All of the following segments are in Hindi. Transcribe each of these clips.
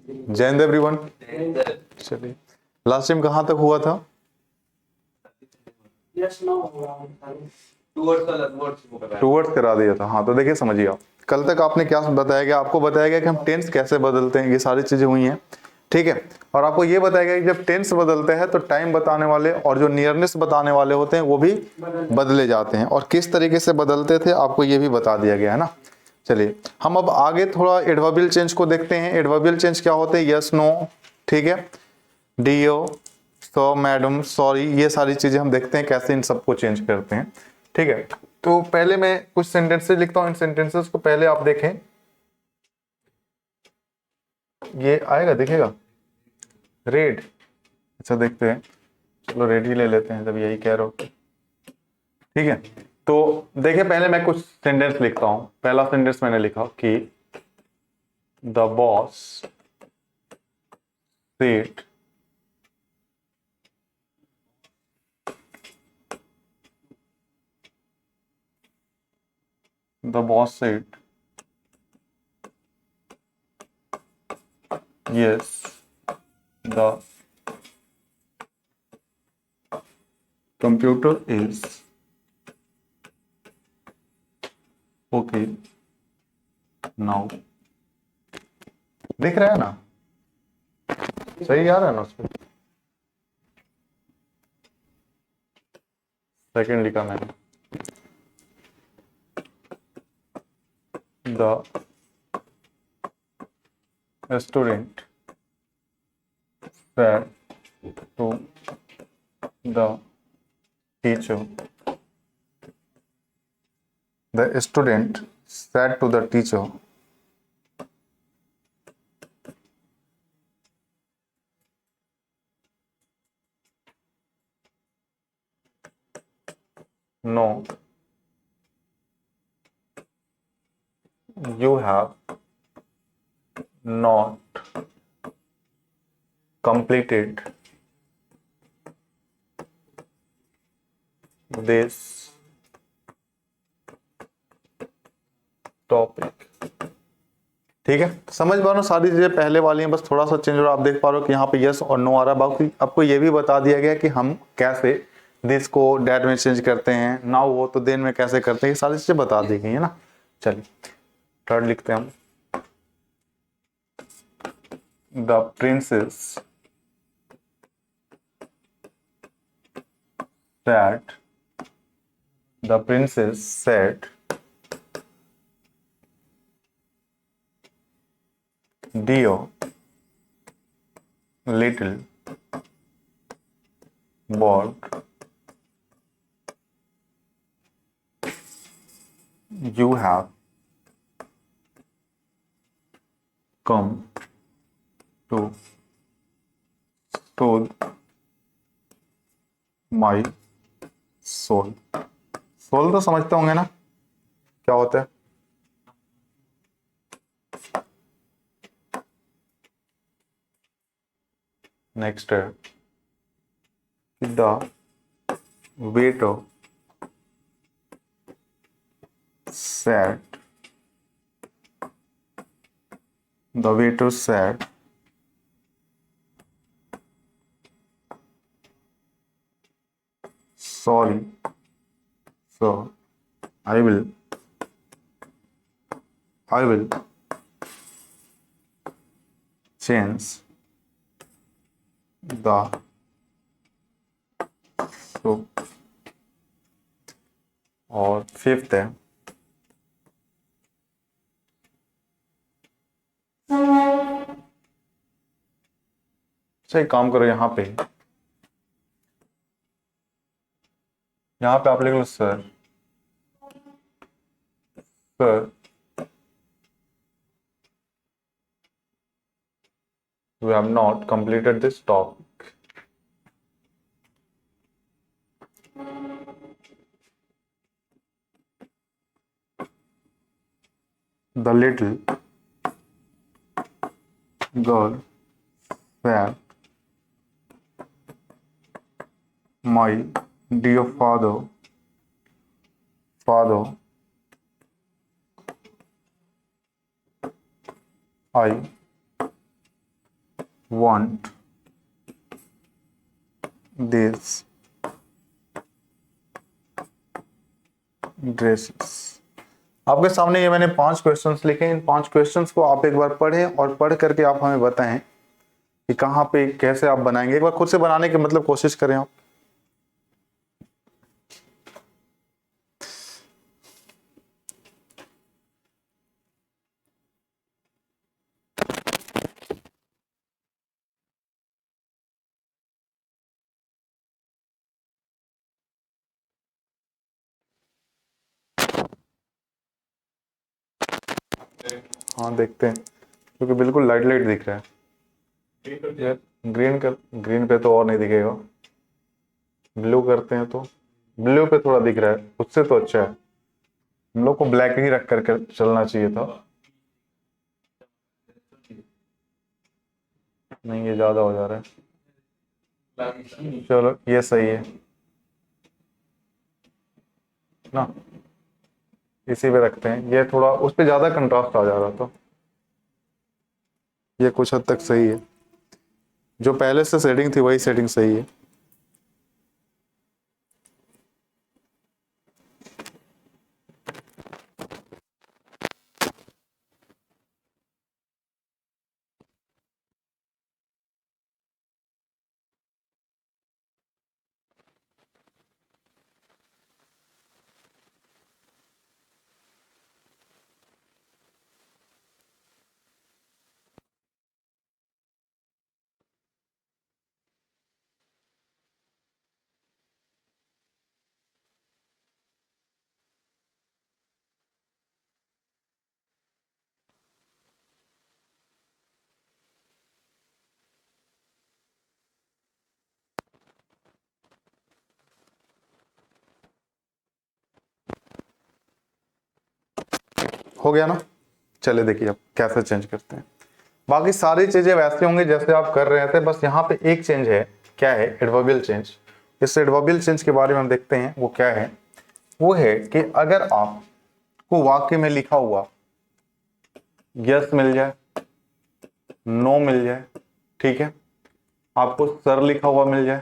जय एवरीवन। चलिए, लास्ट टाइम कहाँ तक हुआ था? टूवर्ड्स करा दिया था। हाँ, तो देखिए समझिए, आप कल तक आपने क्या बताया गया? आपको बताया गया कि हम टेंस कैसे बदलते हैं, ये सारी चीजें हुई हैं, ठीक है। और आपको ये बताया गया कि जब टेंस बदलते हैं तो टाइम बताने वाले और जो नियरनेस बताने वाले होते हैं वो भी बदले जाते हैं, और किस तरीके से बदलते थे आपको ये भी बता दिया गया है ना। चलिए, हम अब आगे थोड़ा एडवर्बियल चेंज को देखते हैं। एडवर्बियल चेंज क्या होते हैं? यस, नो, ठीक है, डीओ, सो, मैडम, सॉरी, ये सारी चीजें हम देखते हैं कैसे इन सबको चेंज करते हैं, ठीक है। तो पहले मैं कुछ सेंटेंसेस लिखता हूं, इन सेंटेंसेस को पहले आप देखें। ये आएगा, दिखेगा रेड? अच्छा, देखते हैं। चलो रेड ही ले लेते हैं जब यही कह रहे हो, ठीक है। तो देखिए, पहले मैं कुछ सेंटेंस लिखता हूं। पहला सेंटेंस मैंने लिखा कि the boss said, the boss said yes, the computer is okay now। दिख रहा है ना? सही आ रहा है ना उसमें? सेकंड लिखा मैंने, the student said to the teacher, the student said to the teacher, no, you have not completed this topic. ठीक है, समझ पा रहे हो? सारी चीजें पहले वाली हैं, बस थोड़ा सा चेंज हो रहा है। आप देख पा रहे हो कि यहाँ पे यस और नो आ रहा है। बाकी आपको ये भी बता दिया गया कि हम कैसे दिस को डैट में चेंज करते हैं, नाउ हो तो देन में कैसे करते हैं, ये सारी चीजें बता दी गई है ना। चलिए, थर्ड लिखते हैं हम। The princess said, the princess said, dear little bird, you have come to soothe my soul। Soul तो समझते होंगे ना क्या होता है? नेक्स्ट है the waiter said, the waiter said, sorry sir, I will change the soup। और फिफ्थ है, अच्छा एक काम करो, यहाँ पे आप लिख लो sir, sir we have not completed this topic। The little girl said, my dear father, I want these dresses। आपके सामने ये मैंने 5 क्वेश्चंस लिखे, इन 5 क्वेश्चंस को आप एक बार पढ़ें और पढ़ करके आप हमें बताएं कि कहाँ पे कैसे आप बनाएंगे। एक बार खुद से बनाने की मतलब कोशिश करें आप। हाँ देखते हैं, क्योंकि बिल्कुल लाइट लाइट दिख रहा है यार। ग्रीन पे तो और नहीं दिखेगा, ब्लू करते हैं तो ब्लू पे थोड़ा दिख रहा है, उससे तो अच्छा है। हम लोग को ब्लैक ही रख करके चलना चाहिए था। नहीं ये ज्यादा हो जा रहा है, चलो ये सही है ना, इसी पे रखते हैं। ये थोड़ा उस पे ज्यादा कंट्रास्ट आ जा रहा था, ये कुछ हद तक सही है। जो पहले से सेटिंग थी वही सेटिंग सही है। हो गया ना। चले देखिए अब कैसे चेंज करते हैं। बाकी सारी चीजें वैसे होंगी जैसे आप कर रहे थे, बस यहाँ पे एक चेंज है। क्या है? Adverbial change. इस एडवर्बियल चेंज के बारे में हम देखते हैं वो क्या है। वो है कि अगर आपको वाक्य में लिखा हुआ यस मिल जाए, नो मिल जाए, ठीक है, आपको सर लिखा हुआ मिल जाए,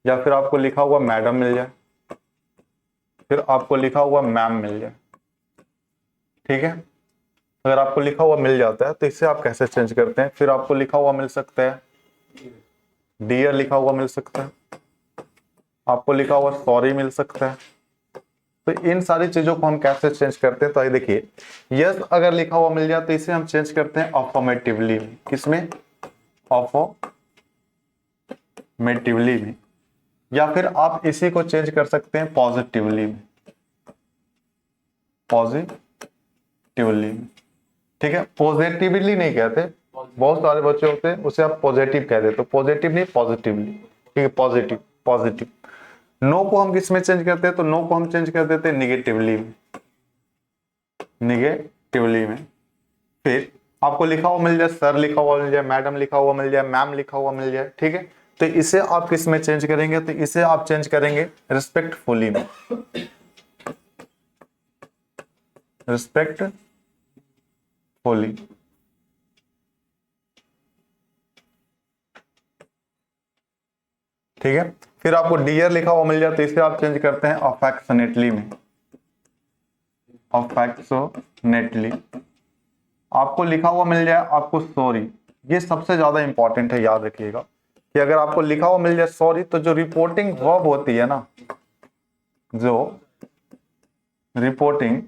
या फिर आपको लिखा हुआ मैडम मिल जाए, फिर आपको लिखा हुआ मैम मिल जाए, ठीक है। अगर आपको लिखा हुआ मिल जाता है तो इससे आप कैसे चेंज करते हैं? फिर आपको लिखा हुआ मिल सकता है, डियर लिखा हुआ मिल सकता है, आपको लिखा हुआ सॉरी मिल सकता है। तो इन सारी चीजों को हम कैसे चेंज करते हैं? तो आइए देखिए, यस अगर लिखा हुआ मिल जाए तो इसे हम चेंज करते हैं अफर्मेटिवली में। किसमें? अफर्मेटिवली में। या फिर आप इसी को चेंज कर सकते हैं पॉजिटिवली में, पॉजिटिवली में, ठीक है। पॉजिटिवली नहीं कहते, बहुत सारे बच्चे होते हैं उसे आप पॉजिटिव कह देते, तो पॉजिटिव नहीं पॉजिटिवली, ठीक है, पॉजिटिव पॉजिटिव। नो को हम किस में चेंज करते हैं? तो नो को हम चेंज कर देते हैं निगेटिवली में, निगेटिवली में। फिर आपको लिखा हुआ मिल जाए, सर लिखा हुआ मिल जाए, मैडम लिखा हुआ मिल जाए, मैम लिखा हुआ मिल जाए, ठीक है, तो इसे आप किस में चेंज करेंगे? तो इसे आप चेंज करेंगे रिस्पेक्टफुली में, रिस्पेक्टफुली, ठीक है। फिर आपको डियर लिखा हुआ मिल जाए तो इसे आप चेंज करते हैं अफेक्शनेटली में, अफेक्शनेटली। आपको लिखा हुआ मिल जाए आपको सॉरी, ये सबसे ज्यादा इंपॉर्टेंट है, याद रखिएगा कि अगर आपको लिखा हुआ मिल जाए सॉरी तो जो रिपोर्टिंग वर्ब होती है ना, जो रिपोर्टिंग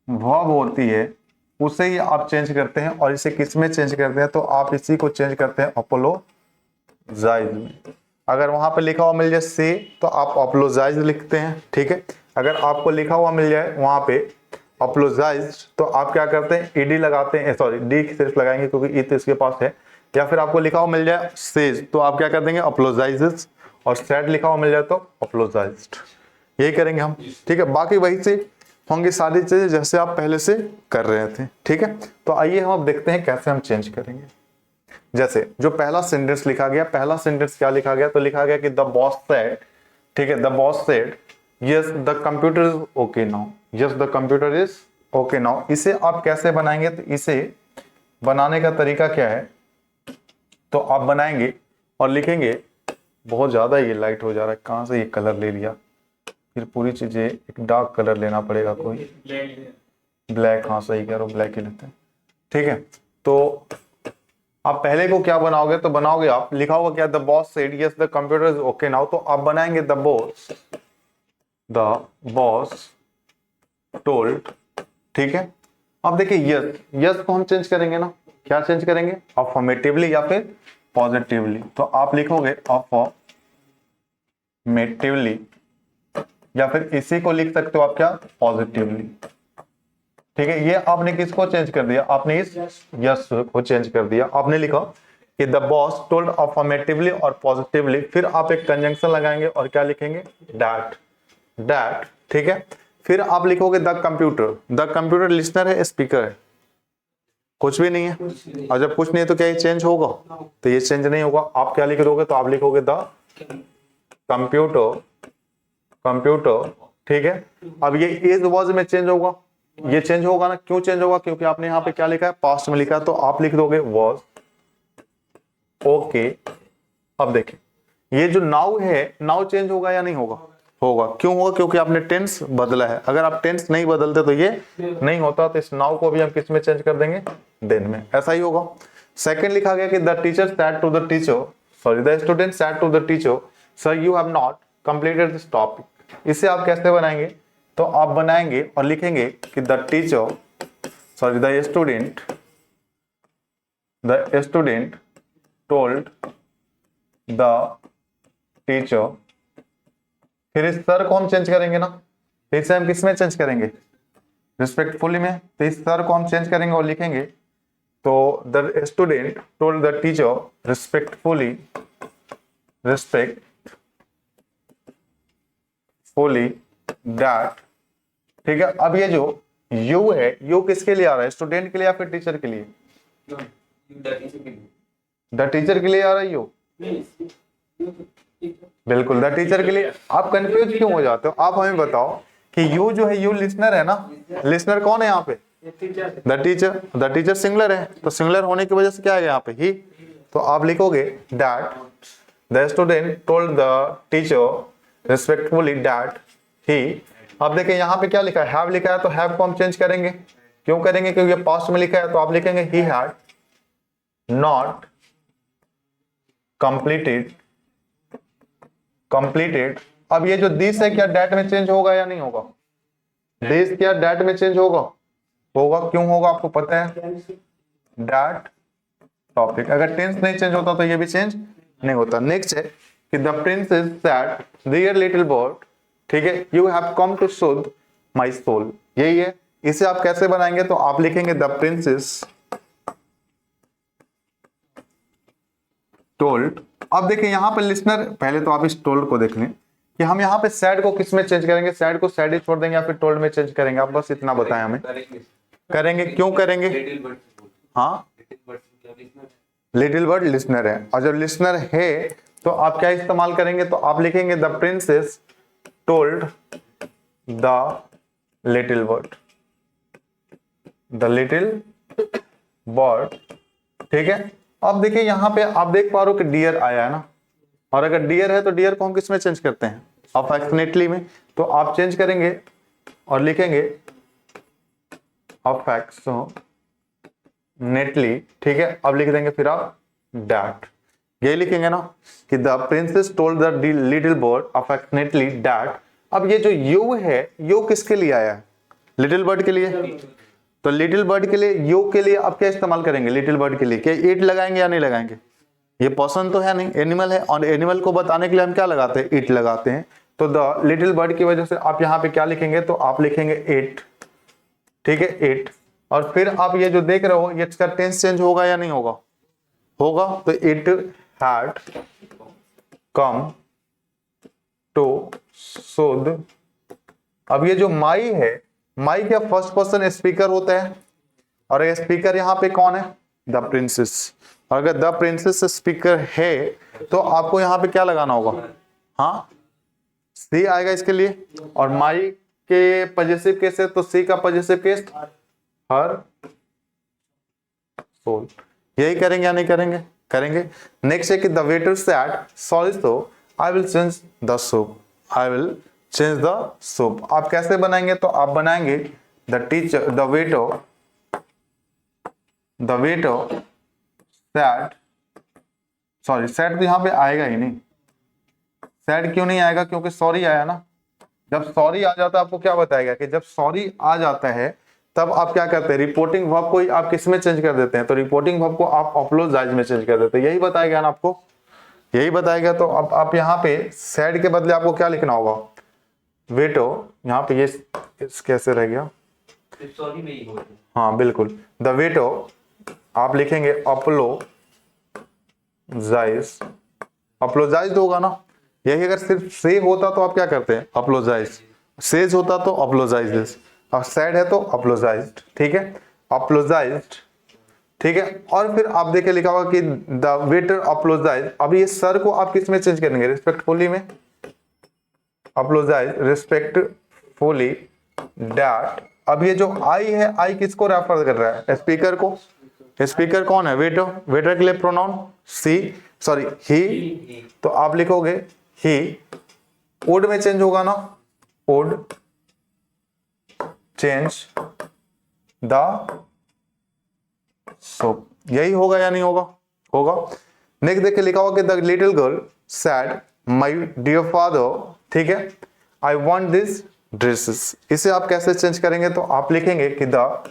वर्ब होती है उसे ही आप चेंज करते हैं। और इसे किस में चेंज करते हैं? तो आप इसी को चेंज करते हैं अपोलोजाइज में। अगर वहां पे लिखा हुआ मिल जाए से तो आप अपोलोजाइज लिखते हैं, ठीक है। अगर आपको लिखा हुआ मिल जाए वहां पे अपोलोजाइज तो आप क्या करते हैं? ईडी लगाते हैं, सॉरी डी सिर्फ लगाएंगे क्योंकि ई तो इसके पास है। या फिर आपको लिखा हुआ मिल जाए सेज तो आप क्या कर देंगे? अपोलोजाइजेस। और सैड लिखा हुआ मिल जाए तो अपोलोजाइज्ड। यही करेंगे हम, ठीक है। बाकी वही से होंगी सारी चीजें जैसे आप पहले से कर रहे थे, ठीक है। तो आइए हम अब देखते हैं कैसे हम चेंज करेंगे। जैसे जो पहला सेंटेंस लिखा गया, पहला सेंटेंस क्या लिखा गया? तो लिखा गया कि द बॉस सेड, ठीक है, the boss said yes the computer is okay now, yes the computer is okay now. इसे आप कैसे बनाएंगे? तो इसे बनाने का तरीका क्या है? तो आप बनाएंगे और लिखेंगे, बहुत ज़्यादा ये लाइट हो जा रहा है, कहाँ से ये कलर ले लिया, फिर पूरी चीज़ें एक डार्क कलर लेना पड़ेगा, कोई ब्लैक, हाँ सही कह रहे हो, ब्लैक ही लेते हैं, ठीक है। तो आप पहले को क्या बनाओगे, तो बनाओगे आप, लिखा होगा क्या, the boss said yes the computer is okay now, तो आप बनाएंगे द बॉस टोल्ड, ठीक है। अब देखिए यस, यस को हम चेंज करेंगे ना, क्या चेंज करेंगे, अफर्मेटिवली या फिर पॉजिटिवली, तो आप लिखोगे अफर्मेटिवली, या फिर इसी को लिख सकते हो आप क्या, पॉजिटिवली, ठीक है। ये आपने किसको चेंज कर दिया, आपने इस यस को चेंज कर दिया, आपने लिखा कि द बॉस टोल्ड अफर्मेटिवली और पॉजिटिवली, फिर आप एक कंजंक्शन लगाएंगे और क्या लिखेंगे, दैट, ठीक है। फिर आप लिखोगे द कंप्यूटर लिसनर है, स्पीकर है, कुछ भी नहीं है, और जब कुछ नहीं है तो क्या ये चेंज होगा, तो ये चेंज नहीं होगा। आप क्या लिख दोगे, तो आप लिखोगे द कंप्यूटर, ठीक है। अब ये इज वॉज में चेंज होगा, ये चेंज होगा ना, क्यों चेंज होगा, क्योंकि आपने यहाँ पे क्या लिखा है, पास्ट में लिखा है, तो आप लिख दोगे वॉज ओके। अब देखें ये जो नाउ है, नाउ चेंज होगा या नहीं होगा, होगा, क्यों होगा, क्योंकि आपने टेंस बदला है, अगर आप टेंस नहीं बदलते तो ये नहीं होता, तो इस नाउ को भी हम किस में चेंज कर देंगे, देन में, ऐसा ही होगा। सेकंड लिखा गया कि the teacher said to the teacher, sorry the student said to the teacher sir you have not completed this topic, इसे आप कैसे बनाएंगे, तो आप बनाएंगे और लिखेंगे कि the student told the teacher, फिर इस सर को हम चेंज करेंगे ना, फिर से हम किस में चेंज करेंगे, रिस्पेक्टफुली में, तो इस सर को हम चेंज करेंगे और लिखेंगे, तो the student told the teacher respectfully that, ठीक है। अब ये जो यू है, यू किसके लिए आ रहा है, स्टूडेंट के लिए या फिर टीचर के लिए, द टीचर के लिए आ रहा है यू, बिल्कुल द टीचर के लिए। आप कंफ्यूज क्यों हो जाते हो, आप हमें बताओ कि यू जो है, यू लिसनर है ना, लिसनर कौन है यहाँ पे, द टीचर सिंगुलर है, तो सिंगुलर होने की वजह से क्या है यहाँ पे, ही, तो आप लिखोगे that the student told the teacher respectfully that he. अब देखिए यहाँ पे क्या लिखा है, हैव लिखा है, तो हैव को हम चेंज करेंगे, क्यों करेंगे, क्योंकि पास्ट में लिखा है, तो आप लिखेंगे ही हैड नॉट कंप्लीटेड। अब ये जो दिस है, क्या डेट में चेंज होगा या नहीं होगा, दिस क्या डेट में चेंज होगा, क्यों होगा, आपको पता है, डेट टॉपिक, अगर टेंस नहीं चेंज होता तो ये भी चेंज नहीं होता। नेक्स्ट है कि the prince is said dear little bird, ठीक है, यू हैव कम टू सोध माई सोल, यही है। इसे आप कैसे बनाएंगे, तो आप लिखेंगे द प्रिंस इज टोल्ड। अब देखिए यहाँ पे लिसनर, पहले तो आप इस टोल्ड को देख लें कि हम यहाँ पे सैड को किस में चेंज करेंगे, सैड को सैड ही छोड़ देंगे या फिर टोल्ड में चेंज करेंगे, आप बस इतना बताएं हमें, करेंगे, क्यों करेंगे, हाँ लिटिल बर्ड लिसनर है, और जब लिसनर है तो आप क्या इस्तेमाल करेंगे, तो आप लिखेंगे the princess told the little bird, ठीक है। अब देखिए यहाँ पे आप देख पा रहे हो कि डियर आया है ना, और अगर डियर है तो डियर को हम किस में चेंज करते हैं, अफेक्शनेटली में, तो आप चेंज करेंगे और लिखेंगे अफेक्शनेटली, ठीक है। अब लिख देंगे फिर आप डैट, ये लिखेंगे ना कि the princess told the little bird affectionately that. अब ये जो यू है, यू किसके लिए आया है, लिटिल बर्ड के लिए, तो लिटिल बर्ड के लिए, यू के लिए आप क्या इस्तेमाल करेंगे, लिटिल बर्ड के लिए क्या इट लगाएंगे या नहीं लगाएंगे, ये पर्सन तो है नहीं, एनिमल है, और एनिमल को बताने के लिए हम क्या लगाते हैं, इट लगाते हैं, तो द लिटिल बर्ड की वजह से आप यहाँ पे क्या लिखेंगे, तो आप लिखेंगे इट, ठीक है, इट। और फिर आप ये जो देख रहे हो, ये इसका टेंस चेंज होगा या नहीं होगा, होगा, तो इट हैड कम टू सोध। अब ये जो माई है, माई क्या फर्स्ट पर्सन स्पीकर होता है, और ये स्पीकर यहाँ पे कौन है, द प्रिंसेस, और अगर द प्रिंसेस स्पीकर है तो आपको यहाँ पे क्या लगाना होगा, हाँ सी आएगा इसके लिए, और माई के पॉजिटिव केस है तो सी का पॉजिटिव केस हर सोल, यही करेंगे या नहीं करेंगे, करेंगे। नेक्स्ट है कि the waiter said sorry so I will change the soup, I will change the soup. आप कैसे बनाएंगे, तो आप बनाएंगे the teacher the waiter said, sorry said तो यहाँ पे आएगा ही नहीं, सेड क्यों नहीं आएगा, क्योंकि सॉरी आया ना। जब सॉरी आ जाता है आपको क्या बताएगा कि जब सॉरी आ जाता है तब आप क्या करते हैं, रिपोर्टिंग वर्ब को आप किस में चेंज कर देते हैं, तो रिपोर्टिंग वर्ब को आप अपोलोजाइज में चेंज कर देते हैं। यही बताएगा ना आपको, यही बताएगा। तो अब आप यहाँ पे सैड के बदले आपको क्या लिखना होगा, वेटो, यहाँ पे ये कैसे रह गया, सॉरी में ही होगा। हाँ बिल्कुल, द वेटो आप लिखेंगे अपोलोजाइज, अपोलोजाइज होगा ना। यही अगर सिर्फ से होता तो आप क्या करते हैं, अपोलोजाइज, सेज होता तो अपोलोजाइज, और सैड है तो अपोलोजाइज्ड, ठीक है, अपोलोजाइज्ड, ठीक है। और फिर आप देखिए लिखा होगा कि द वेटर अपोलोजाइज, अब ये सर को आप किस में चेंज करेंगे, रिस्पेक्टफुली में, अपोलोजाइज रिस्पेक्टफुली डैट। अब ये जो आई है, आई किसको रेफर कर रहा है, स्पीकर को। स्पीकर कौन है, वेटर, वेटर के लिए प्रोनाउन सी, सॉरी ही, तो आप लिखोगे ही, वुड में चेंज होगा ना, वुड चेंज द सोप, यही होगा या नहीं होगा, होगा। नेक्स्ट देखिए लिखा होगा कि the little girl said my dear father, ठीक है, आई वांट दिस ड्रेसेस। इसे आप कैसे चेंज करेंगे, तो आप लिखेंगे कि द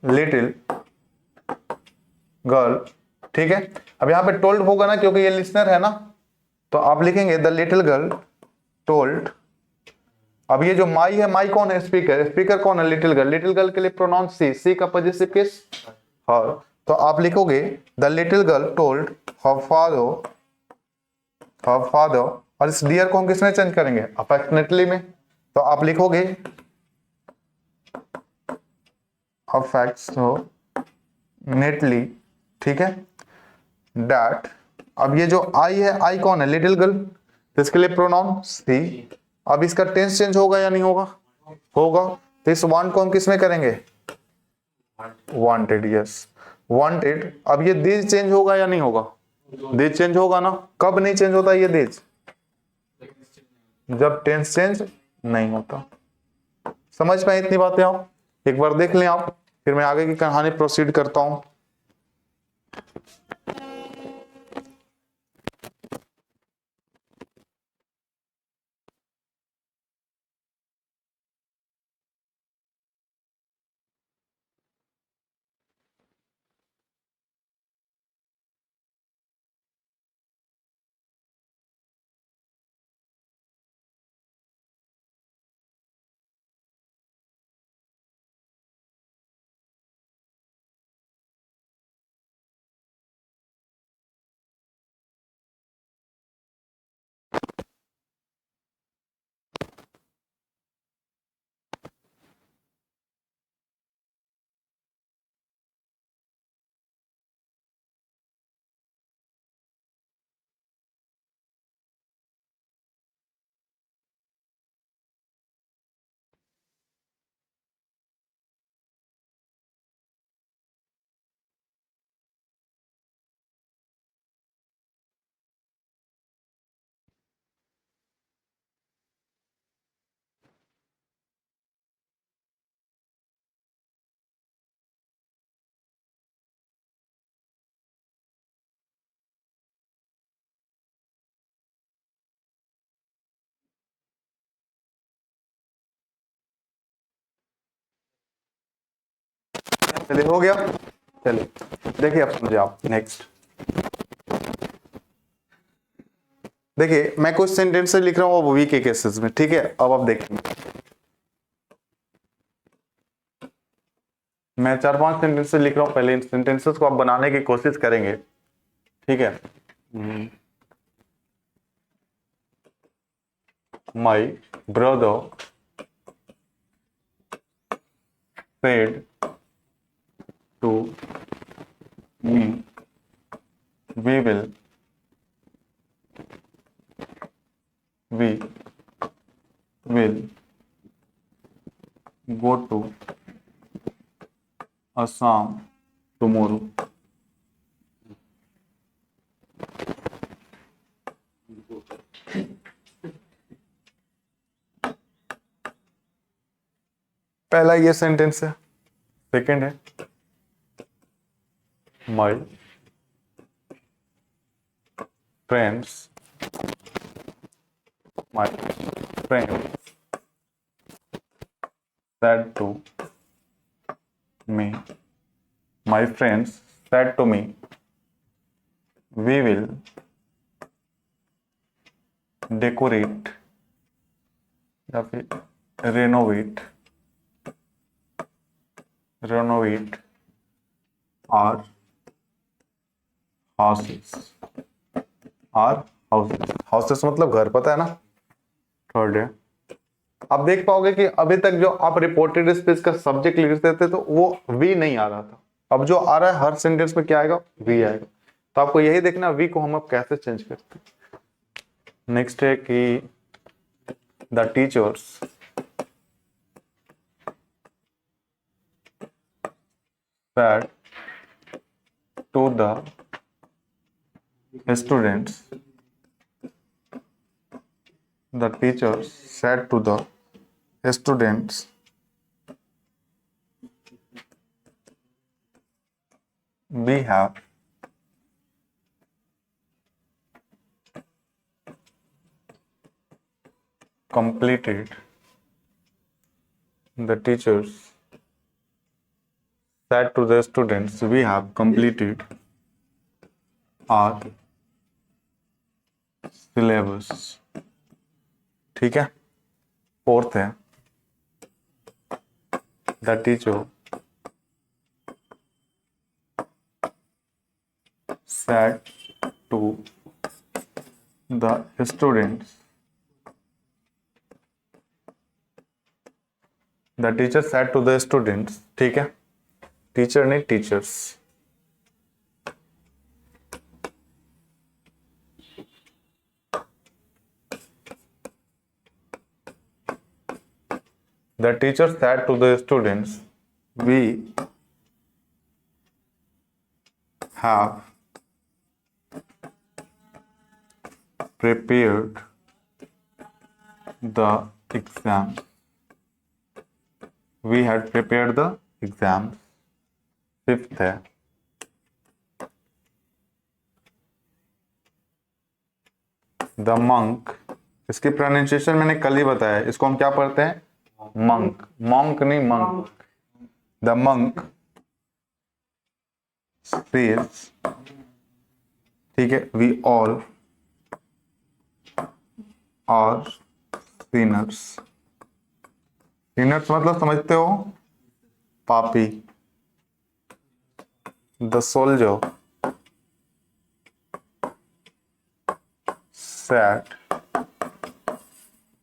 लिटिल गर्ल, ठीक है। अब यहां पे टोल्ड होगा ना, क्योंकि ये लिसनर है ना, तो आप लिखेंगे द लिटिल गर्ल टोल्ड। अब ये जो माई है, माई कौन है, स्पीकर, स्पीकर कौन है, लिटिल गर्ल, लिटिल गर्ल के लिए प्रोनाउन सी, सी का पॉजिटिव किस, हर, तो आप लिखोगे the little girl told her father, और इस डियर को हम किसमें चेंज करेंगे, अफेक्शनेटली में, तो आप लिखोगे अफेक्शनेटली, ठीक है, डैट। अब ये जो आई है, आई कौन है, लिटिल गर्ल, तो इसके लिए प्रोनाउन सी। अब इसका टेंस चेंज होगा या नहीं होगा, होगा, तो इस वांट को हम किसमें करेंगे, वांटेड, यस वांटेड। अब ये दिस चेंज होगा या नहीं होगा, दिस चेंज होगा ना। कब नहीं चेंज होता ये दिस, जब टेंस चेंज नहीं होता। समझ पाए इतनी बातें आप, एक बार देख लें आप, फिर मैं आगे की कहानी प्रोसीड करता हूं। चलिए हो गया, चलिए देखिए अब समझे आप। नेक्स्ट देखिए मैं कुछ सेंटेंस लिख रहा हूँ वी के केसेस में, ठीक है। अब आप देखेंगे मैं 4-5 सेंटेंस लिख रहा हूँ, पहले इन सेंटेंसेस को आप बनाने की कोशिश करेंगे, ठीक है। My brother said to me we will go to Assam tomorrow. पहला ये सेंटेंस है। सेकंड है my friends said to me, my friends said to me, we will decorate या फिर renovate our houses। houses मतलब घर, पता है ना। थर्ड है, आप देख पाओगे कि अभी तक जो आप रिपोर्टेड स्पीच का सब्जेक्ट लिखते थे तो वो वी नहीं आ रहा था। अब जो आ रहा है हर सेंटेंस में क्या आएगा, वी आएगा। तो आपको यही देखना वी को हम अब कैसे चेंज करते हैं। नेक्स्ट है कि the teachers said to the students, the teachers said to the students, we have completed, the teachers said to the students, we have completed our syllabus। ठीक है। फोर्थ है the teacher said to the students, the teacher said to the students। ठीक है, टीचर नहीं teachers. The teacher said to the students, we have prepared the exam। We had prepared the exams। Fifth है द मंक। इसकी प्रोनाउंसिएशन मैंने कल ही बताया, इसको हम क्या पढ़ते हैं, मंक। मॉन्क नहीं, मंक। द मंक सेज, ठीक है, we all are sinners. Sinners मतलब समझते हो, पापी। The soldier said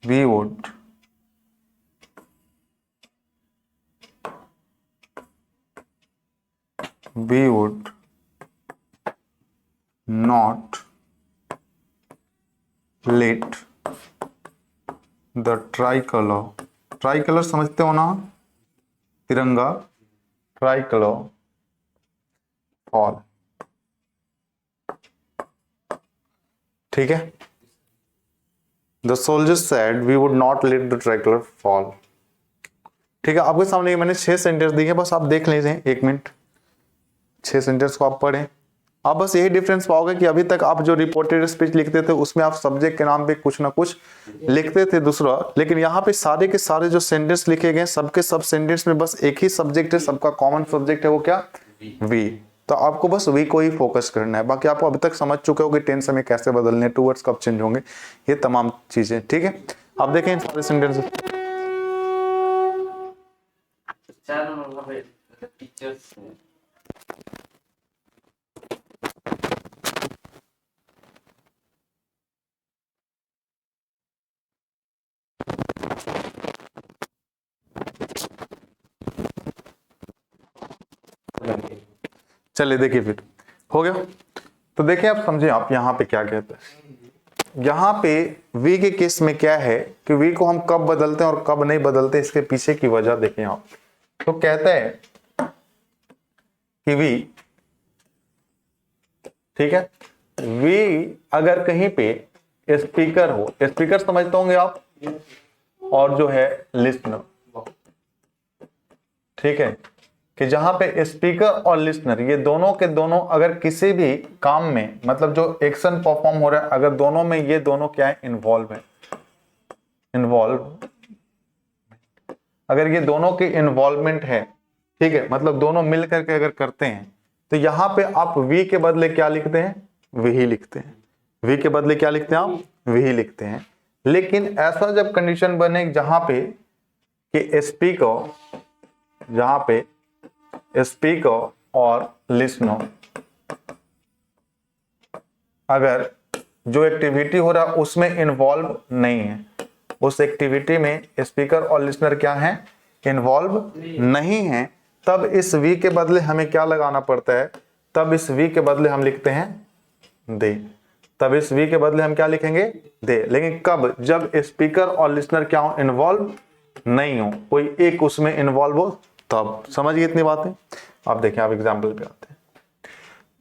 we would not let the tricolor, tricolor समझते हो ना, तिरंगा, tricolor fall। ठीक है। The soldiers said we would not let the tricolor fall। ठीक है, आपके सामने मैंने 6 सेंटेंस दिए, बस आप देख लीजिए 1 मिनट। 6 सेंटेंस को आप पढ़ें। आप बस यही डिफरेंस पाओगे कि अभी तक आप जो रिपोर्टेड स्पीच लिखते थे उसमें आप सब्जेक्ट के नाम पे कुछ ना कुछ लिखते थे दूसरा, लेकिन यहाँ पे सारे के सारे जो सेंटेंस लिखे गए सबके सब सेंटेंस में बस एक ही सब्जेक्ट है, सबका कॉमन सब्जेक्ट है, वो क्या, वी। तो आपको बस वी को ही फोकस करना है। बाकी आपको अभी तक समझ चुके हो कि टेंस में कैसे बदलने हैं, टू वर्ड्स कब चेंज होंगे, ये तमाम चीजें। ठीक है, आप देखें इन सारे सेंटेंस। चलिए देखिए फिर हो गया। तो देखिए आप समझे आप यहाँ पे क्या कहते हैं। यहाँ पे वी के केस में क्या है कि वी को हम कब बदलते हैं और कब नहीं बदलते, इसके पीछे की वजह देखें आप। तो कहता है कि वी, ठीक है, वी अगर कहीं पे स्पीकर हो, स्पीकर समझते होंगे आप, और जो है लिसनर, ठीक है, कि जहां पे स्पीकर और लिसनर ये दोनों के दोनों अगर किसी भी काम में, मतलब जो एक्शन परफॉर्म हो रहा है, अगर दोनों में ये दोनों क्या है, इन्वॉल्व है, इन्वॉल्व, अगर ये दोनों की इन्वॉल्वमेंट है, ठीक है, मतलब दोनों मिल करके अगर करते हैं, तो यहां पे आप वी के बदले क्या लिखते हैं, वही लिखते हैं, वी के बदले क्या लिखते हैं आप, वही लिखते हैं। लेकिन ऐसा जब कंडीशन बने जहां पे कि स्पीकर, जहां पे स्पीकर और लिसनर अगर जो एक्टिविटी हो रहा है उसमें इन्वॉल्व नहीं है, उस एक्टिविटी में स्पीकर और लिसनर क्या है, इन्वॉल्व नहीं है, तब इस वी के बदले हमें क्या लगाना पड़ता है, तब इस वी के बदले हम लिखते हैं दे, तब इस वी के बदले हम क्या लिखेंगे, दे। लेकिन कब, जब स्पीकर और लिसनर क्या हो, इन्वॉल्व नहीं हो, कोई एक उसमें इन्वॉल्व हो, तब। समझिए इतनी बातें। आप देखें, आप एग्जाम्पल पे आते हैं,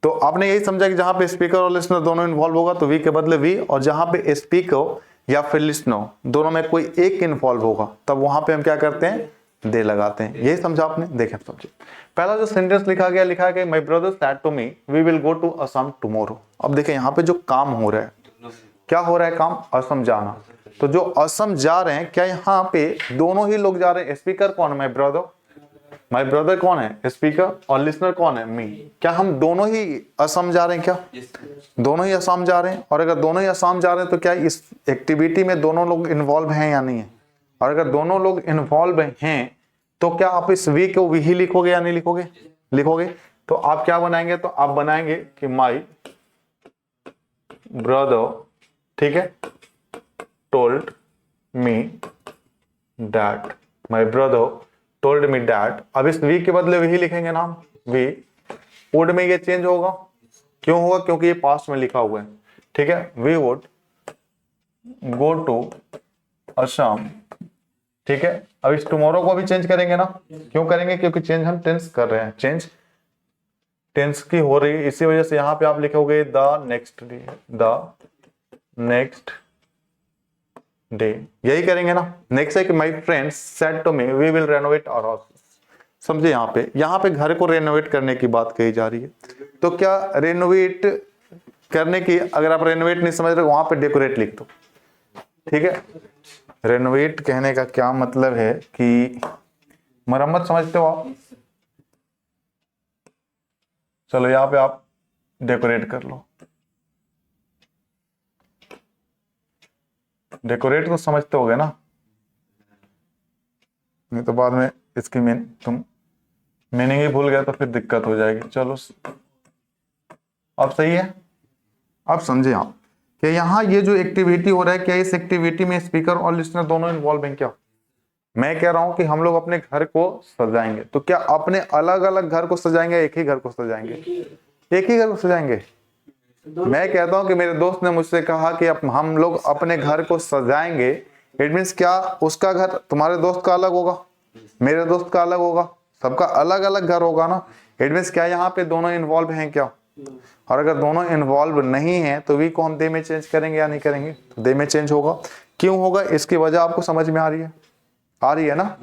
तो आपने यही समझा कि जहां पे स्पीकर और लिसनर दोनों इन्वॉल्व होगा तो वी के बदले वी, और जहां पे स्पीकर या फिर लिसनर दोनों में कोई एक इन्वॉल्व होगा तब वहां पे हम क्या करते हैं, दे लगाते हैं। यही समझा आपने। देखें समझिए, पहला जो सेंटेंस लिखा गया my brother said to me we will go to Assam tomorrow. अब देखें यहाँ पे जो काम हो रहा है, क्या हो रहा है काम, असम जाना। तो जो असम जा रहे हैं, क्या यहाँ पे दोनों ही लोग जा रहे हैं, स्पीकर कौन है, माय ब्रदर कौन है, स्पीकर, और लिसनर कौन है, मी। क्या हम दोनों ही असम जा रहे हैं, क्या दोनों ही असम जा रहे हैं, और अगर दोनों ही असम जा रहे हैं तो क्या इस एक्टिविटी में दोनों लोग इन्वॉल्व हैं या नहीं है, और अगर दोनों लोग इन्वॉल्व हैं तो क्या आप इस वी को वी ही लिखोगे या नहीं लिखोगे, लिखोगे। तो आप क्या बनाएंगे, तो आप बनाएंगे कि माय ब्रदर, ठीक है, told me that, my brother told me that. अब इस वी के बदले वही लिखेंगे नाम, वी। वुड में ये चेंज होगा, क्यों होगा, क्योंकि ये पास्ट में लिखा हुआ है, ठीक है। We would go to Assam, ठीक है। अब इस टुमारो को भी चेंज करेंगे ना, क्यों करेंगे, क्योंकि चेंज हम टेंस कर रहे हैं, चेंज टेंस की हो रही है, इसी वजह से यहां पे आप लिखोगे the next day, the next day, यही करेंगे ना। नेक्स्ट है कि my friends said to me we will renovate our house. समझे, यहाँ पे घर को रेनोवेट करने की बात कही जा रही है। तो क्या रेनोवेट करने की, अगर आप रेनोवेट नहीं समझ रहे वहां पे डेकोरेट लिख दो, ठीक है। रेनोवेट कहने का क्या मतलब है कि मरम्मत समझते हो आप, चलो यहाँ पे आप डेकोरेट कर लो, डेकोरेट तो समझते होगे ना, नहीं तो बाद में इसकी तुम मीनिंग ही भूल गए तो फिर दिक्कत हो जाएगी। चलो अब सही है, अब समझे आप कि यहाँ ये जो एक्टिविटी हो रहा है, क्या इस एक्टिविटी में स्पीकर और लिसनर दोनों इन्वॉल्व हैं क्या। मैं कह रहा हूं कि हम लोग अपने घर को सजाएंगे, तो क्या अपने अलग अलग घर को सजाएंगे, एक ही घर को सजाएंगे, एक ही घर को सजाएंगे। मैं कहता हूं कि मेरे दोस्त ने मुझसे कहा कि हम लोग अपने घर को सजाएंगे, इट मीन्स क्या, उसका घर तुम्हारे दोस्त का अलग होगा, मेरे दोस्त का अलग होगा, सबका अलग अलग घर होगा ना। इट मीन्स क्या, यहाँ पे दोनों इन्वॉल्व हैं क्या, और अगर दोनों इन्वॉल्व नहीं है तो वी को हम दे में चेंज करेंगे या नहीं करेंगे, तो दे में चेंज होगा। क्यों होगा, इसकी वजह आपको समझ में आ रही है, आ रही है ना।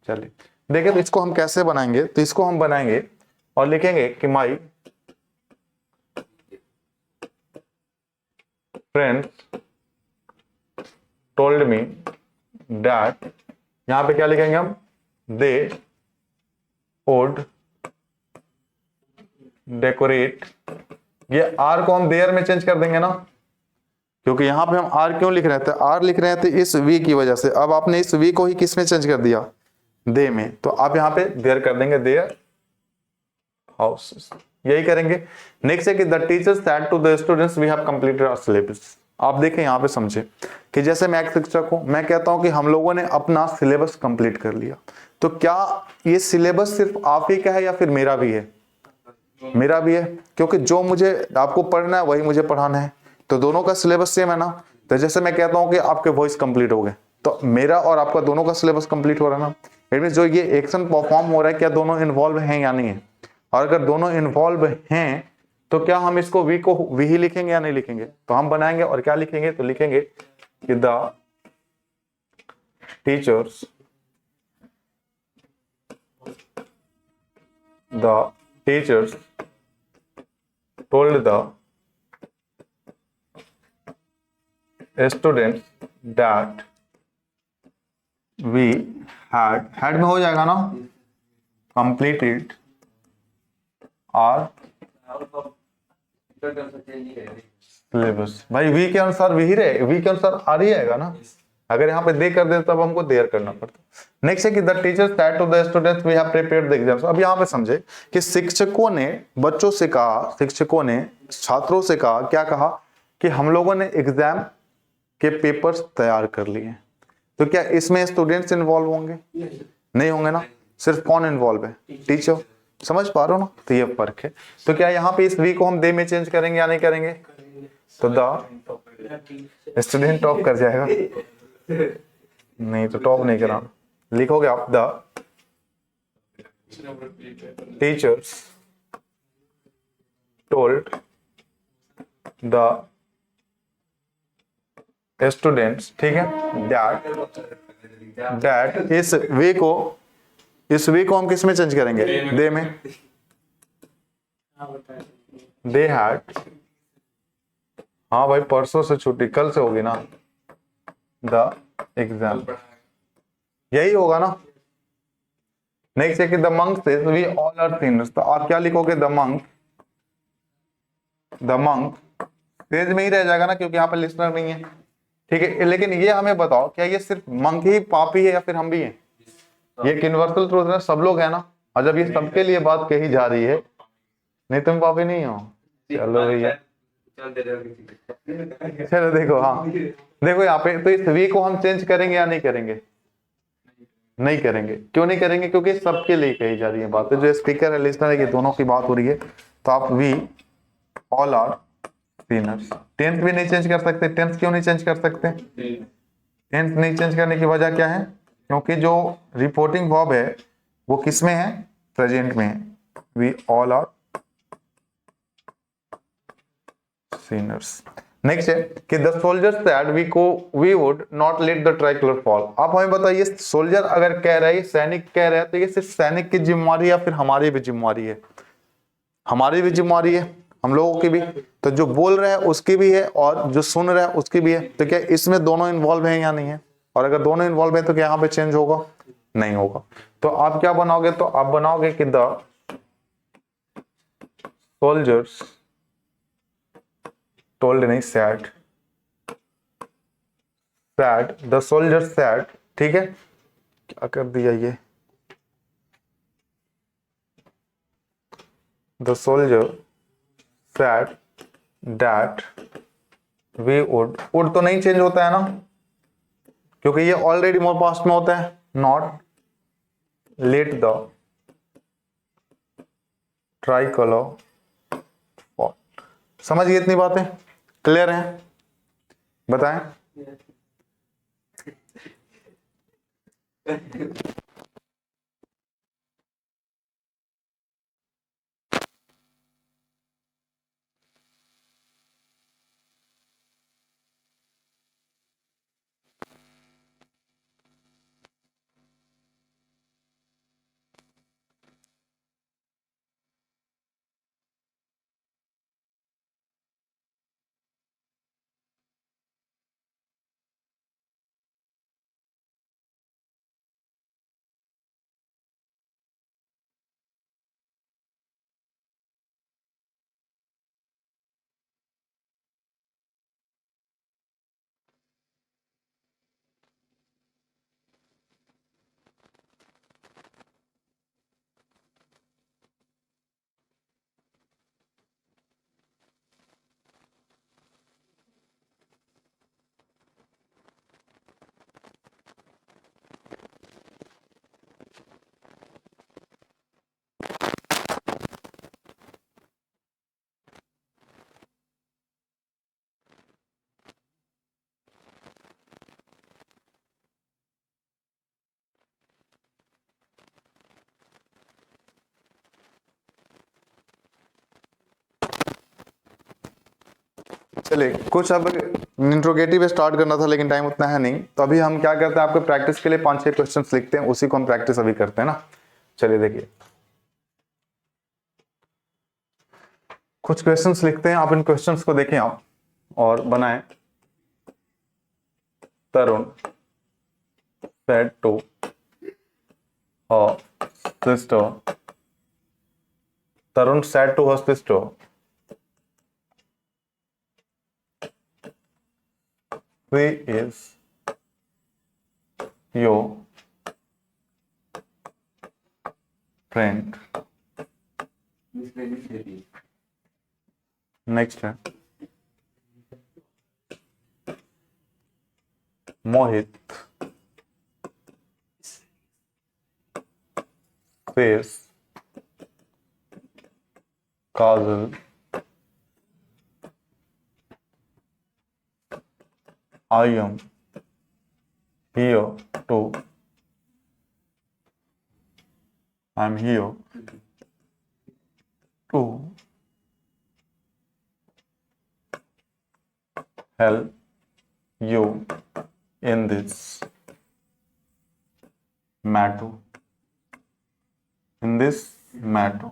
चलिए देखिए, तो इसको हम कैसे बनाएंगे, तो इसको हम बनाएंगे और लिखेंगे कि my friends told me that, यहां पे क्या लिखेंगे हम, दे वुड डेकोरेट। ये आर को हम देयर में चेंज कर देंगे ना, क्योंकि यहां पे हम आर क्यों लिख रहे थे, आर लिख रहे थे इस वी की वजह से। अब आपने इस वी को ही किस में चेंज कर दिया, दे में, तो आप यहां पे देयर कर देंगे, देयर हाउसेस, यही करेंगे। नेक्स्ट है कि the teacher said to the students we have completed our syllabus. आप देखें यहाँ पे समझे कि जैसे मैं एक शिक्षक हूं, मैं कहता हूं कि हम लोगों ने अपना सिलेबस कंप्लीट कर लिया, तो क्या ये सिलेबस सिर्फ आप ही का है या फिर मेरा भी है, मेरा भी है, क्योंकि जो मुझे आपको पढ़ना है वही मुझे पढ़ाना है, तो दोनों का सिलेबस सेम है ना। तो जैसे मैं कहता हूं कि आपके वॉइस कंप्लीट हो गए, तो मेरा और आपका दोनों का सिलेबस कंप्लीट हो रहा है ना। इट मींस जो ये एक्शन परफॉर्म हो रहा है, क्या दोनों इन्वॉल्व हैं या नहीं है, और अगर दोनों इन्वॉल्व हैं तो क्या हम इसको वी को वी ही लिखेंगे या नहीं लिखेंगे? तो हम बनाएंगे और क्या लिखेंगे? तो लिखेंगे कि the teachers told the students that we had में हो जाएगा ना, completed our सिलेबस। भाई वी के अनुसार वी ही रहे, वी के अनुसार आर ही आएगा ना। अगर यहाँ पे दे कर दे तब हमको देर करना पड़ता। नेक्स्ट है कि the teacher said to the students we have prepared the exams. अब यहाँ पे समझे कि शिक्षकों ने बच्चों से कहा, शिक्षकों ने छात्रों से कहा, क्या कहा कि हम लोगों ने एग्जाम के पेपर्स तैयार कर लिए। तो क्या इसमें स्टूडेंट्स इन्वॉल्व होंगे? नहीं होंगे ना। सिर्फ कौन इन्वॉल्व है? टीचर। समझ पा रहे हो ना? तो ये फर्क है। तो क्या यहाँ पे इस वी को हम दे में चेंज करेंगे या नहीं करेंगे? तो द स्टूडेंट टॉप कर जाएगा। नहीं तो टॉप नहीं कराना, लिखोगे आप the teachers told the students, ठीक है, दैट इस वे को हम किस में चेंज करेंगे? दे में। दे हैड, हाँ भाई परसों से छुट्टी, कल से होगी ना, द एग्जाम, यही होगा ना। नेक्स्ट है कि the monk says we all are sinners. तो आप क्या लिखोगे? द मंक सेज में ही रह जाएगा ना, क्योंकि यहाँ पे लिस्नर नहीं है, ठीक है। लेकिन ये हमें बताओ, क्या ये सिर्फ मंक ही पापी है या फिर हम भी हैं? ये यूनिवर्सल ट्रूथ है, सब लोग है ना। और जब ये सबके लिए बात कही जा रही है, नहीं तुम पापी नहीं हो, चलो भैया, चलो देखो, हाँ देखो यहाँ पे, तो इस वी को हम चेंज करेंगे या नहीं करेंगे? नहीं करेंगे। क्यों नहीं करेंगे? क्योंकि सबके लिए कही जा रही है बातें, जो स्पीकर है, लिसनर है, ये दोनों की बात हो रही है। तो आप we all are sinners, tense भी नहीं चेंज कर सकते। टेंस क्यों नहीं चेंज कर सकते? टेंस नहीं चेंज करने की वजह क्या है? क्योंकि जो रिपोर्टिंग वर्ब है वो किस में है? प्रेजेंट में है। We all are sinners. Next है कि the soldier said we would not let the tricolour fall. आप हमें बताइए, सोल्जर अगर कह रहा है, सैनिक कह रहा है, तो ये सिर्फ सैनिक की जिम्मेवारी या फिर हमारी भी जिम्मेवारी है? हमारी भी जिम्मेवारी है, हम लोगों की भी। तो जो बोल रहा है उसकी भी है और जो सुन रहा है उसकी भी है। तो क्या इसमें दोनों इन्वॉल्व हैं या नहीं है? और अगर दोनों इन्वॉल्व है तो क्या यहाँ पे चेंज होगा? नहीं होगा। तो आप क्या बनाओगे? तो आप बनाओगे कि द सोल्जर्स टोल्ड, नहीं सैड, द सोल्जर सैड, ठीक है। क्या कर दिया ये? The soldier said that we would तो नहीं चेंज होता है ना, क्योंकि ये ऑलरेडी मोर पास्ट में होता है। Not let the tricolour fall. समझिए, इतनी बातें क्लियर हैं? बताएं। चलिए कुछ अब इंट्रोगेटिव स्टार्ट करना था लेकिन टाइम उतना है नहीं, तो अभी हम क्या करते हैं आपके प्रैक्टिस के लिए 5-6 क्वेश्चंस लिखते हैं, उसी को हम प्रैक्टिस अभी करते हैं ना। चलिए देखिए कुछ क्वेश्चंस लिखते हैं, आप इन क्वेश्चंस को देखें आप और बनाएं। तरुण said to her sister, Tarun said to her sister, she is your friend. Next है Mohit says Kajal I am here to I'm here to help you in this matter. In this matter.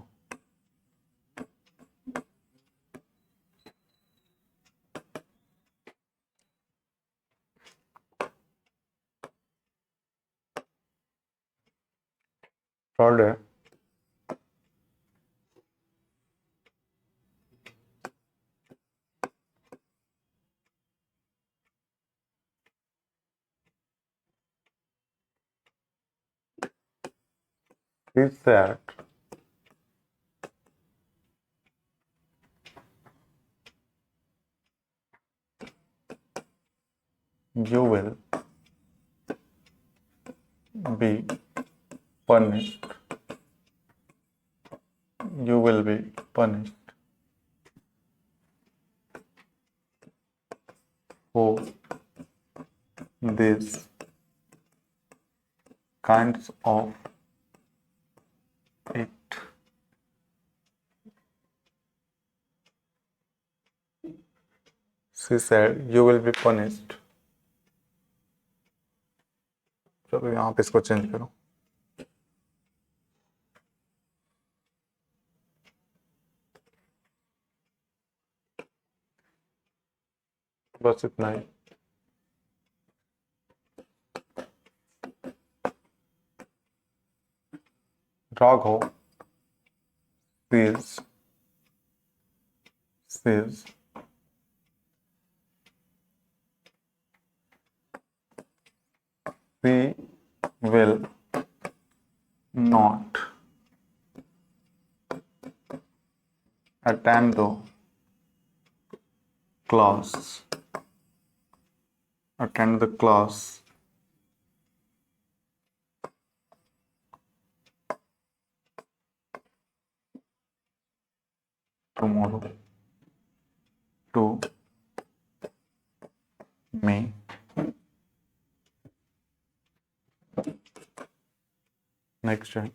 Third है is that you will be punished. You will be punished for these kinds of act. She said, you will be punished. चलो यहाँ पे इसको चेंज करो। बस इतना ही। Raghav says we will not attend the class. Attend the class tomorrow to me. Next time.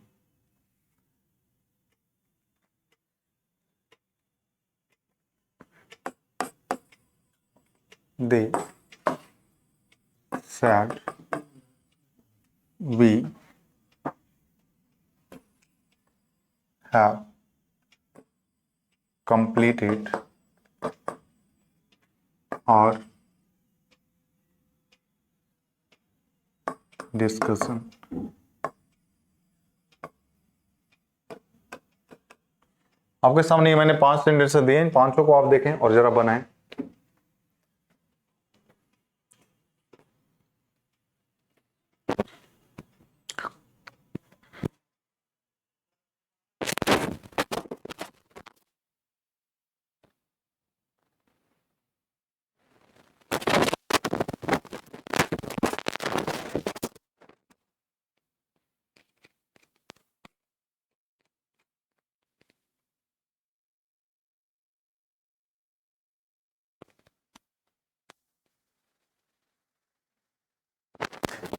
They said we have completed our discussion. आपके सामने मैंने 5 सेंटेंस दिए, इन 5 को आप देखें और जरा बनाएं।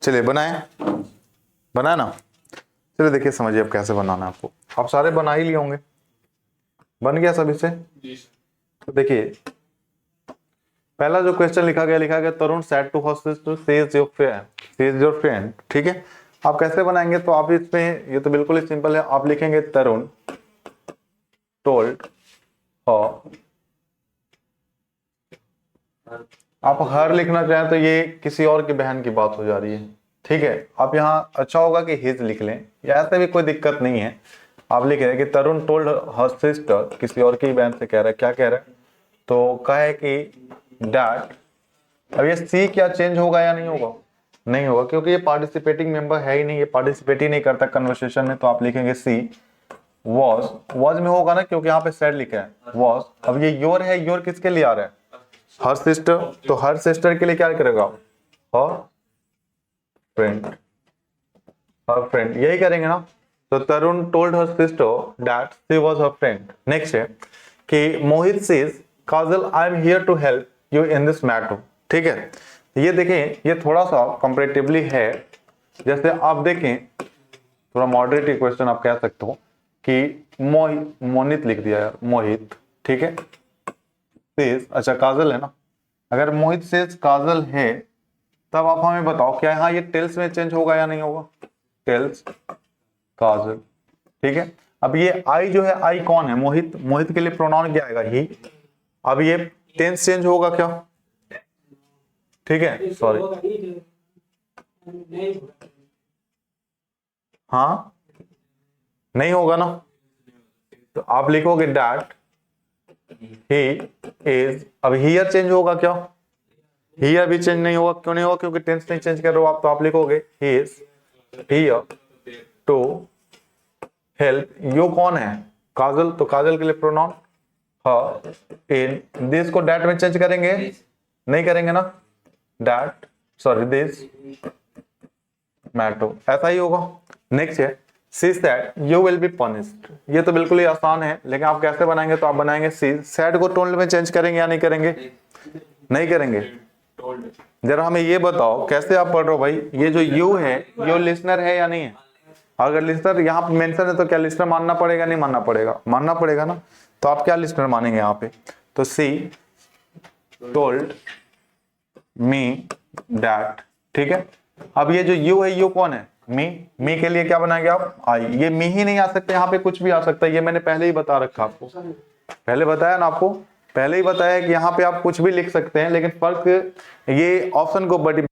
चलिए बनाए ना। चलिए देखिए समझिए अब कैसे बनाना है आपको। आप सारे बना ही लिए होंगे, बन गया सब इससे। तो देखिए पहला जो क्वेश्चन लिखा गया Tarun said to her sister she is your friend, ठीक है। आप कैसे बनाएंगे, तो आप इसमें ये तो बिल्कुल ही सिंपल है, आप लिखेंगे तरुण टोल्ड हर, आप हर लिखना चाहें तो ये किसी और की बहन की बात हो जा रही है, ठीक है। आप यहाँ अच्छा होगा कि हिज लिख लें, या ऐसे भी कोई दिक्कत नहीं है, आप लिख रहे हैं कि तरुण टोल्ड हर सिस्टर, किसी और की बहन से कह रहा है, क्या कह रहा है, तो कहा है कि डैट, अब ये सी क्या चेंज होगा या नहीं होगा, नहीं होगा, क्योंकि ये पार्टिसिपेटिंग मेंबर है ही नहीं, ये पार्टिसिपेट ही नहीं करता कन्वर्सेशन में, तो आप लिखेंगे सी। वॉज में होगा ना, क्योंकि यहाँ पे सेड लिखा है वॉज। अब ये योर है, योर किसके लिए आ रहा है, हर सिस्टर, तो हर सिस्टर के लिए क्या करेगा, हर फ्रेंड, हर फ्रेंड, यही करेंगे ना। तो Tarun told her sister that she was her friend. Next है कि Mohit says Kajal I am here to help you in this matter, ठीक है। ये देखें, ये थोड़ा सा कंपैरेटिवली है, जैसे आप देखें थोड़ा मॉडरेट क्वेश्चन आप कह सकते हो कि मोहित लिख दिया यार, मोहित, ठीक है। सेज, अच्छा काजल है ना, अगर मोहित सेज काजल है, तब आप हमें बताओ क्या यहाँ ये टेल्स में चेंज होगा या नहीं होगा, टेल्स काजल, ठीक है। अब ये आई जो है, आई कौन है, मोहित, मोहित के लिए प्रोनाउन क्या आएगा, ही। अब ये टेंस चेंज होगा क्या, ठीक है, सॉरी, हाँ नहीं होगा ना, तो आप लिखोगे दैट ही इज, अब हियर चेंज होगा क्या, हियर भी चेंज नहीं होगा, क्यों नहीं होगा, क्योंकि टेंस नहीं चेंज कर रहे हो आप, तो आप लिखोगे he is here to help you, कौन है, काजल, तो काजल के लिए प्रोनाउन हर, इन दिस को डैट में चेंज करेंगे, नहीं करेंगे ना, डैट, सॉरी दिस मैटर, ऐसा ही होगा। नेक्स्ट है she said you will be punished, ये तो बिल्कुल ही आसान है, लेकिन आप कैसे बनाएंगे, तो आप बनाएंगे सी सैड को टोल्ड में चेंज करेंगे या नहीं करेंगे, नहीं करेंगे। जरा हमें ये बताओ कैसे आप पढ़ रहे हो भाई, ये जो यू है, यू लिसनर है या नहीं है, अगर लिसनर यहाँ पे मेंशन है तो क्या लिसनर मानना पड़ेगा, नहीं मानना पड़ेगा, मानना पड़ेगा ना, तो आप क्या लिसनर मानेंगे यहाँ पे, तो सी टोल्ड मी दैट, ठीक है। अब ये जो यू है, यू कौन है, मी के लिए क्या बनाएंगे आप, आई, ये मी ही नहीं आ सकते, यहाँ पे कुछ भी आ सकता है, ये मैंने पहले ही बता रखा आपको, पहले बताया ना आपको, पहले ही बताया कि यहाँ पे आप कुछ भी लिख सकते हैं, लेकिन फर्क ये ऑप्शन को बड़ी